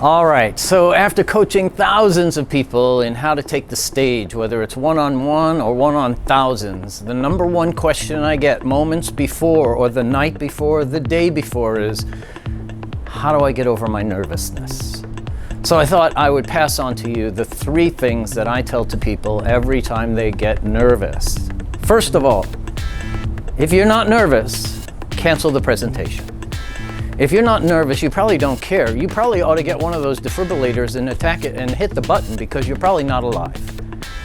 All right, so after coaching thousands of people in how to take the stage, whether it's one-on-one or one-on-thousands, the number one question I get moments before or the night before, the day before is, how do I get over my nervousness? So I thought I would pass on to you the 3 things that I tell to people every time they get nervous. First of all, if you're not nervous, cancel the presentation. If you're not nervous, you probably don't care. You probably ought to get one of those defibrillators and attack it and hit the button because you're probably not alive.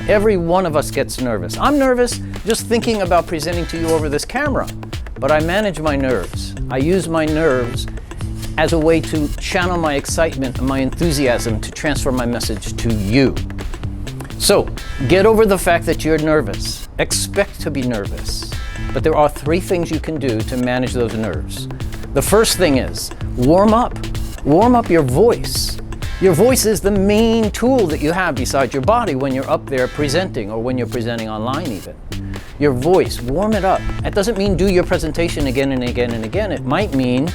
Every one of us gets nervous. I'm nervous just thinking about presenting to you over this camera, but I manage my nerves. I use my nerves as a way to channel my excitement and my enthusiasm to transfer my message to you. So, get over the fact that you're nervous. Expect to be nervous. But there are 3 things you can do to manage those nerves. The first thing is warm up. Warm up your voice. Your voice is the main tool that you have besides your body when you're up there presenting or when you're presenting online even. Your voice, warm it up. That doesn't mean do your presentation again and again and again. It might mean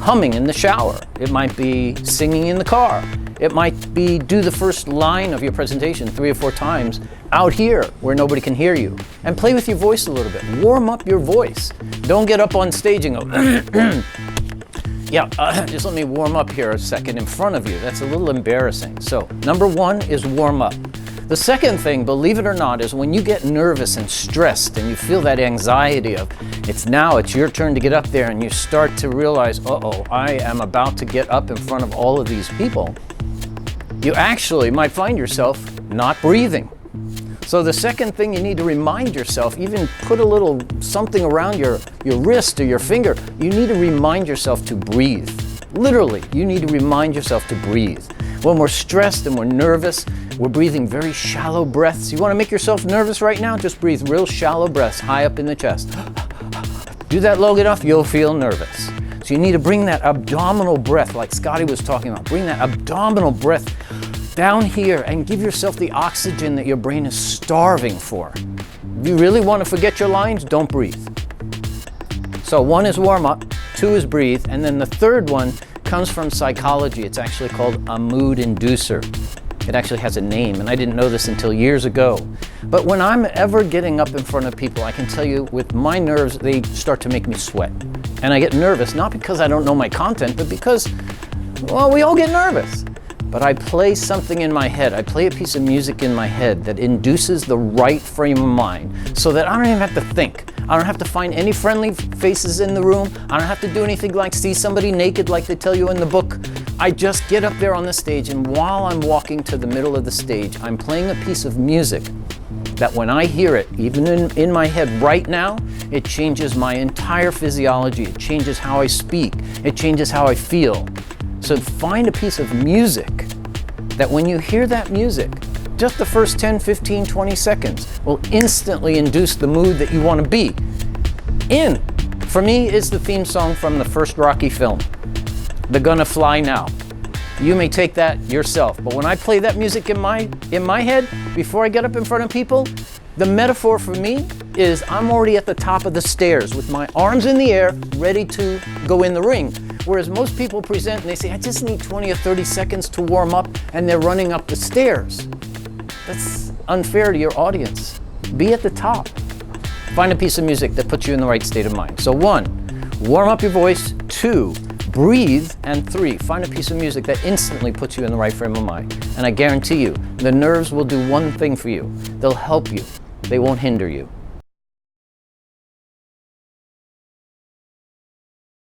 humming in the shower. It might be singing in the car. It might be do the first line of your presentation 3 or 4 times out here where nobody can hear you. And play with your voice a little bit. Warm up your voice. Don't get up on stage and go, just let me warm up here a second in front of you. That's a little embarrassing. So, number 1 is warm up. The second thing, believe it or not, is when you get nervous and stressed and you feel that anxiety of it's your turn to get up there and you start to realize, I am about to get up in front of all of these people, you actually might find yourself not breathing. So the second thing you need to remind yourself, even put a little something around your wrist or your finger, you need to remind yourself to breathe. Literally, you need to remind yourself to breathe. When we're stressed and we're nervous, we're breathing very shallow breaths. You want to make yourself nervous right now? Just breathe real shallow breaths high up in the chest. Do that long enough, you'll feel nervous. So you need to bring that abdominal breath, like Scotty was talking about. Bring that abdominal breath down here and give yourself the oxygen that your brain is starving for. If you really want to forget your lines, don't breathe. So 1 is warm up, 2 is breathe, and then the third one comes from psychology. It's actually called a mood inducer. It actually has a name, and I didn't know this until years ago. But when I'm ever getting up in front of people, I can tell you with my nerves, they start to make me sweat. And I get nervous, not because I don't know my content, but because, we all get nervous. But I play something in my head. I play a piece of music in my head that induces the right frame of mind so that I don't even have to think. I don't have to find any friendly faces in the room. I don't have to do anything like see somebody naked like they tell you in the book. I just get up there on the stage, and while I'm walking to the middle of the stage, I'm playing a piece of music that when I hear it, even in my head right now, it changes my entire physiology. It changes how I speak. It changes how I feel. So find a piece of music that when you hear that music, just the first 10, 15, 20 seconds will instantly induce the mood that you want to be in. For me, it's the theme song from the first Rocky film, They're Gonna Fly Now. You may take that yourself, but when I play that music in my head, before I get up in front of people, the metaphor for me is I'm already at the top of the stairs with my arms in the air, ready to go in the ring. Whereas most people present and they say, I just need 20 or 30 seconds to warm up, and they're running up the stairs. That's unfair to your audience. Be at the top. Find a piece of music that puts you in the right state of mind. So 1, warm up your voice. 2, breathe. And 3, find a piece of music that instantly puts you in the right frame of mind. And I guarantee you, the nerves will do one thing for you. They'll help you. They won't hinder you.